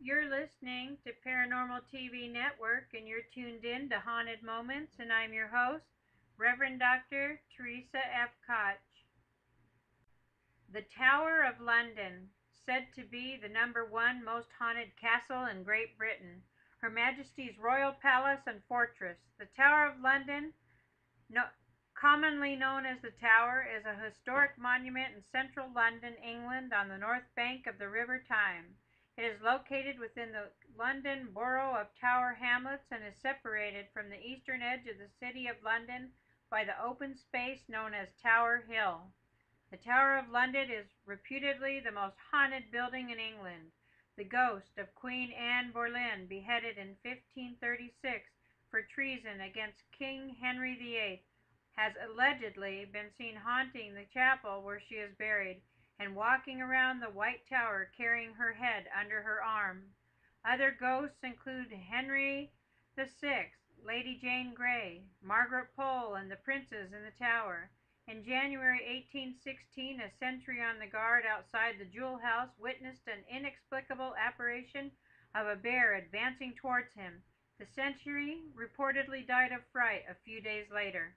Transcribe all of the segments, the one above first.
You're listening to Paranormal TV Network, and you're tuned in to Haunted Moments, and I'm your host, Reverend Dr. Theresa F. Koch. The Tower of London, said to be the #1 most haunted castle in Great Britain, Her Majesty's Royal Palace and Fortress. The Tower of London, commonly known as the Tower, is a historic monument in central London, England, on the north bank of the River Tyne. It is located within the London Borough of Tower Hamlets and is separated from the eastern edge of the City of London by the open space known as Tower Hill. The Tower of London is reputedly the most haunted building in England. The ghost of Queen Anne Boleyn, beheaded in 1536 for treason against King Henry VIII, has allegedly been seen haunting the chapel where she is buried and walking around the White Tower carrying her head under her arm. Other ghosts include Henry VI, Lady Jane Grey, Margaret Pole, and the princes in the tower. In January 1816, a sentry on the guard outside the Jewel House witnessed an inexplicable apparition of a bear advancing towards him. The sentry reportedly died of fright a few days later.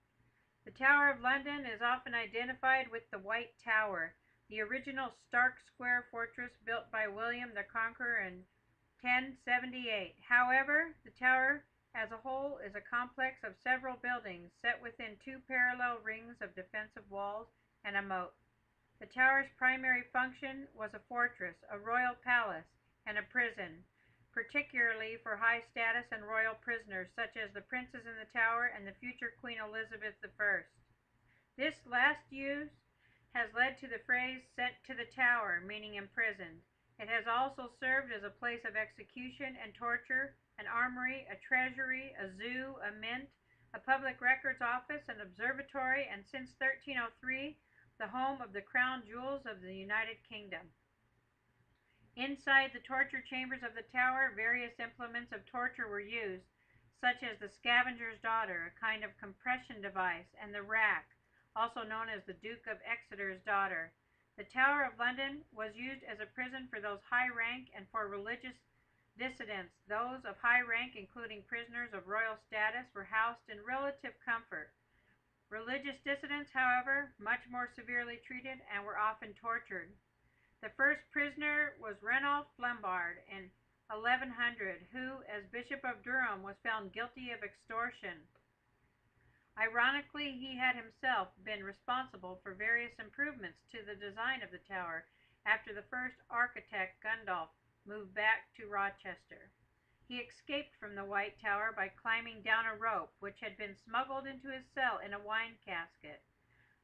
The Tower of London is often identified with the White Tower, the original stark square fortress built by William the Conqueror in 1078. However, the tower as a whole is a complex of several buildings set within two parallel rings of defensive walls and a moat. The tower's primary function was a fortress, a royal palace, and a prison, particularly for high status and royal prisoners such as the princes in the tower and the future Queen Elizabeth I. This last use has led to the phrase "sent to the tower," meaning imprisoned. It has also served as a place of execution and torture, an armory, a treasury, a zoo, a mint, a public records office, an observatory, and since 1303, the home of the crown jewels of the United Kingdom. Inside the torture chambers of the tower, various implements of torture were used, such as the scavenger's daughter, a kind of compression device, and the rack, also known as the Duke of Exeter's daughter. The Tower of London was used as a prison for those high rank and for religious dissidents. Those of high rank, including prisoners of royal status, were housed in relative comfort. Religious dissidents, however, much more severely treated and were often tortured. The first prisoner was Ranulph Flambard in 1100, who, as Bishop of Durham, was found guilty of extortion. Ironically, he had himself been responsible for various improvements to the design of the tower after the first architect, Gundulph, moved back to Rochester. He escaped from the White Tower by climbing down a rope, which had been smuggled into his cell in a wine casket.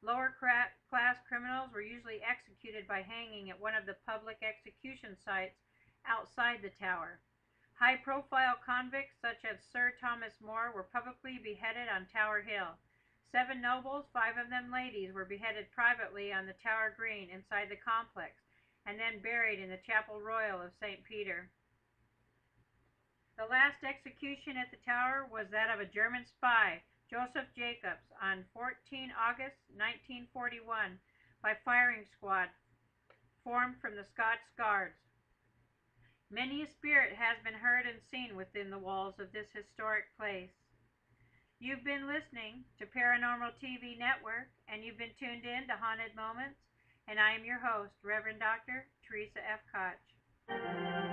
Lower class criminals were usually executed by hanging at one of the public execution sites outside the tower. High-profile convicts such as Sir Thomas More were publicly beheaded on Tower Hill. 7 nobles, 5 of them ladies, were beheaded privately on the Tower Green inside the complex, and then buried in the Chapel Royal of St. Peter. The last execution at the tower was that of a German spy, Joseph Jacobs, on 14 August 1941 by firing squad formed from the Scots Guards. Many a spirit has been heard and seen within the walls of this historic place. You've been listening to Paranormal TV Network, and you've been tuned in to Haunted Moments, and I am your host, Reverend Dr. Theresa F. Koch.